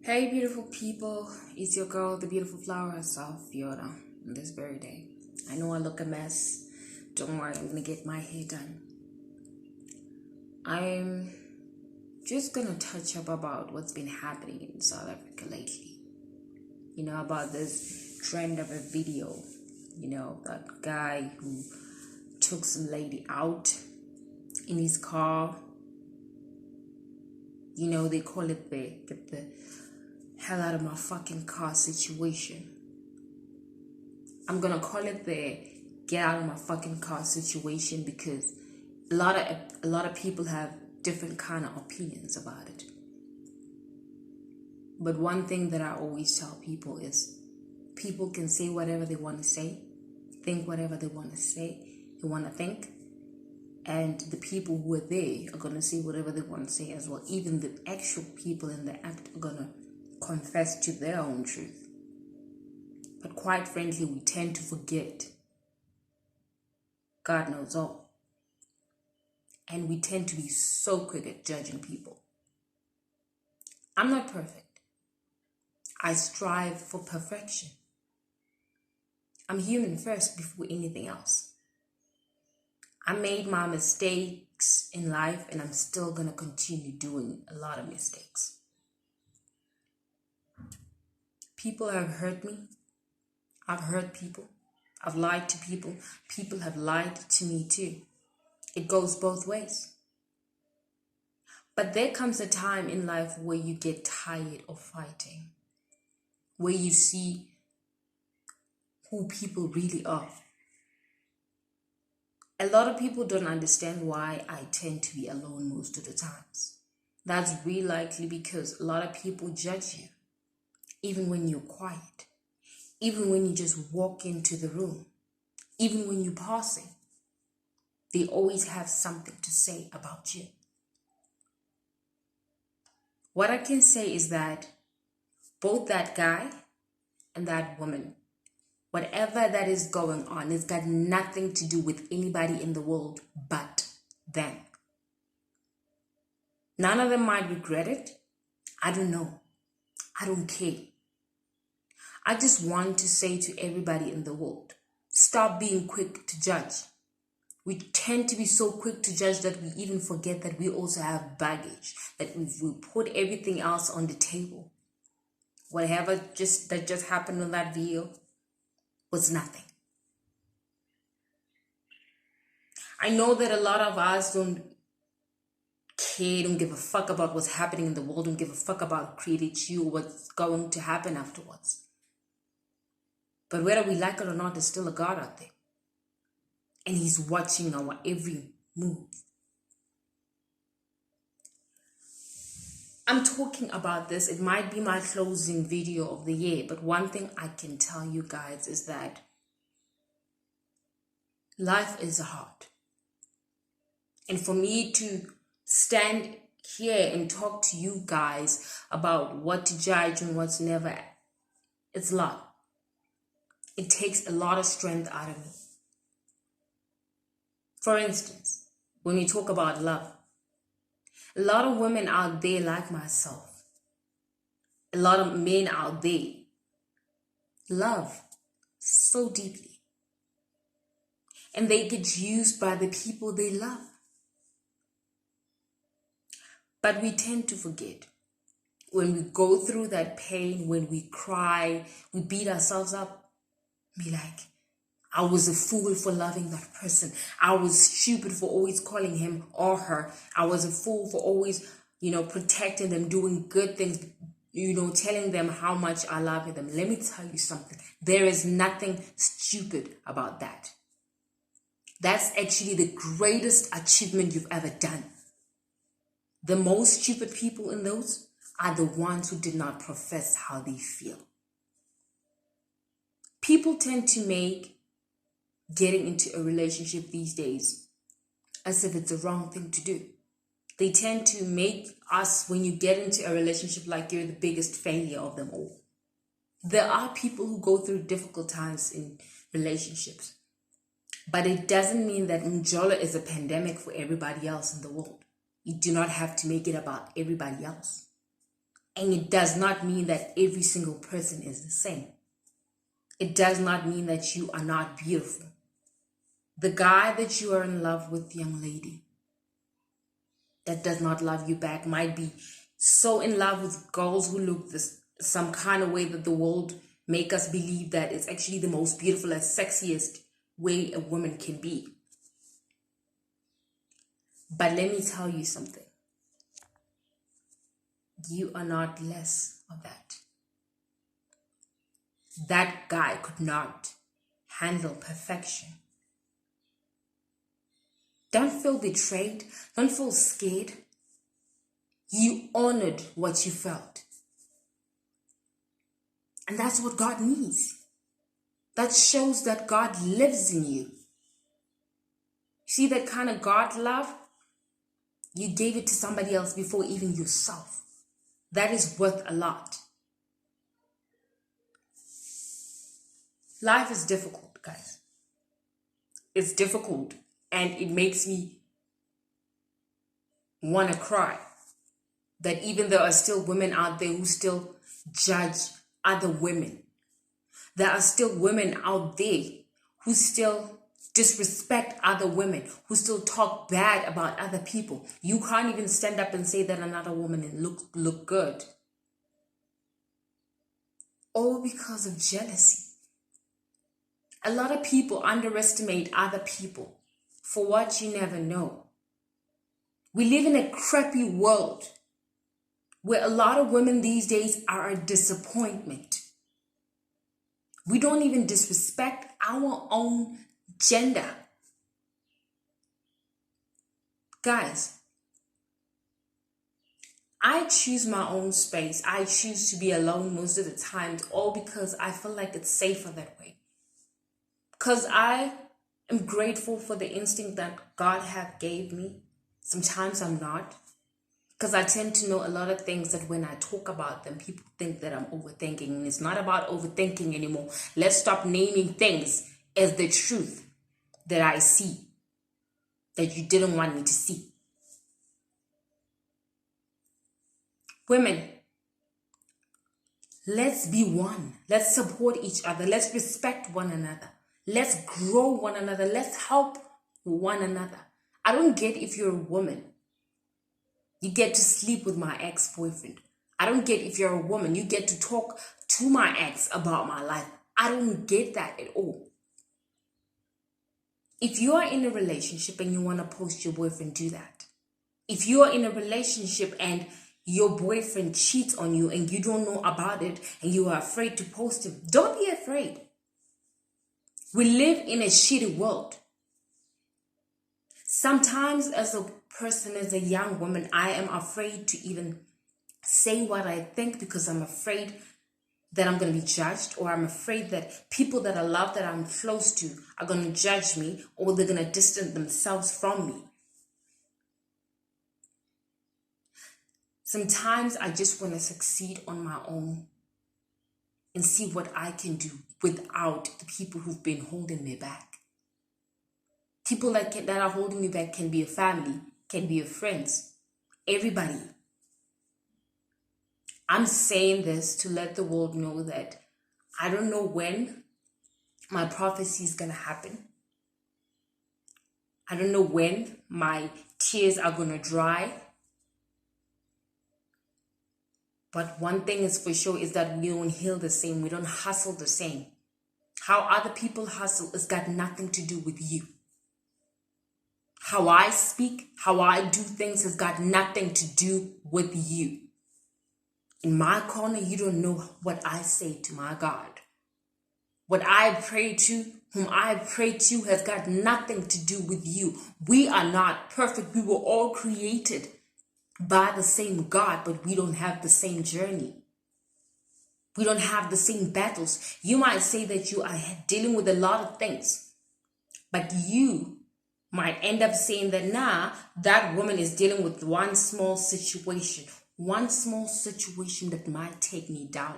Hey, beautiful people, it's your girl, the beautiful flower herself, Fiona, on this very day. I know I look a mess. Don't worry, I'm gonna get my hair done. I'm just gonna touch up about what's been happening in South Africa lately. About this trend of a video, that guy who took some lady out in his car. They call it the hell out of my fucking car situation. I'm gonna call it the get out of my fucking car situation because a lot of people have different kind of opinions about it. But one thing that I always tell people is people can say whatever they want to say, think whatever they want to say, they want to think, and the people who are there are gonna say whatever they want to say as well. Even the actual people in the act are gonna confess to their own truth. But quite frankly, we tend to forget God knows all. And we tend to be so quick at judging people. I'm not perfect. I strive for perfection. I'm human first before anything else. I made my mistakes in life and I'm still going to continue doing a lot of mistakes. People have hurt me. I've hurt people. I've lied to people. People have lied to me too. It goes both ways. But there comes a time in life where you get tired of fighting, where you see who people really are. A lot of people don't understand why I tend to be alone most of the times. That's really likely because a lot of people judge you, even when you're quiet, even when you just walk into the room, even when you're passing. They always have something to say about you. What I can say is that both that guy and that woman, whatever that is going on, it's got nothing to do with anybody in the world but them. None of them might regret it. I don't know. I don't care. I just want to say to everybody in the world, stop being quick to judge. We tend to be so quick to judge that we even forget that we also have baggage, that if we put everything else on the table, whatever that just happened on that video was nothing. I know that a lot of us don't care, don't give a fuck about what's happening in the world, don't give a fuck about who created you or what's going to happen afterwards. But whether we like it or not, there's still a God out there. And he's watching our every move. I'm talking about this. It might be my closing video of the year, but one thing I can tell you guys is that life is hard. And for me to stand here and talk to you guys about what to judge and what's never, it's a lot. It takes a lot of strength out of me. For instance, when we talk about love, a lot of women out there like myself, a lot of men out there love so deeply. And they get used by the people they love. But we tend to forget. When we go through that pain, when we cry, we beat ourselves up, be like, I was a fool for loving that person. I was stupid for always calling him or her. I was a fool for always, protecting them, doing good things, telling them how much I love them. Let me tell you something. There is nothing stupid about that. That's actually the greatest achievement you've ever done. The most stupid people in those are the ones who did not profess how they feel. People tend to make getting into a relationship these days as if it's the wrong thing to do. They tend to make us, when you get into a relationship, like you're the biggest failure of them all. There are people who go through difficult times in relationships, but it doesn't mean that Njola is a pandemic for everybody else in the world. You do not have to make it about everybody else. And it does not mean that every single person is the same. It does not mean that you are not beautiful. The guy that you are in love with, young lady, that does not love you back might be so in love with girls who look some kind of way that the world make us believe that it's actually the most beautiful and sexiest way a woman can be. But let me tell you something. You are not less of that. That guy could not handle perfection. Don't feel betrayed. Don't feel scared. You honored what you felt. And that's what God needs. That shows that God lives in you. See that kind of God love? You gave it to somebody else before even yourself. That is worth a lot. Life is difficult, guys. It's difficult, and it makes me want to cry. That even there are still women out there who still judge other women. There are still women out there who still disrespect other women, who still talk bad about other people. You can't even stand up and say that another woman look good. All because of jealousy. A lot of people underestimate other people for what you never know. We live in a crappy world where a lot of women these days are a disappointment. We don't even disrespect our own gender. Guys, I choose my own space. I choose to be alone most of the time, all because I feel like it's safer that way. Because I am grateful for the instinct that God have gave me. Sometimes I'm not. Because I tend to know a lot of things that when I talk about them, people think that I'm overthinking. And it's not about overthinking anymore. Let's stop naming things as the truth that I see, that you didn't want me to see. Women, let's be one. Let's support each other. Let's respect one another. Let's grow one another. Let's help one another. I don't get if you're a woman, you get to sleep with my ex-boyfriend. I don't get if you're a woman, you get to talk to my ex about my life. I don't get that at all. If you are in a relationship and you want to post your boyfriend, do that. If you are in a relationship and your boyfriend cheats on you and you don't know about it and you are afraid to post him, don't be afraid. We live in a shitty world. Sometimes as a person, as a young woman, I am afraid to even say what I think because I'm afraid that I'm going to be judged, or I'm afraid that people that I love, that I'm close to, are going to judge me, or they're going to distance themselves from me. Sometimes I just want to succeed on my own and see what I can do without the people who've been holding me back. People that are holding me back can be a family, can be your friends, everybody. I'm saying this to let the world know that I don't know when my prophecy is going to happen. I don't know when my tears are going to dry. But one thing is for sure is that we don't heal the same. We don't hustle the same. How other people hustle has got nothing to do with you. How I speak, how I do things has got nothing to do with you. In my corner, you don't know what I say to my God. What I pray to, whom I pray to, has got nothing to do with you. We are not perfect. We were all created by the same God, but we don't have the same journey. We don't have the same battles. You might say that you are dealing with a lot of things, but you might end up saying that, nah, that woman is dealing with one small situation that might take me down.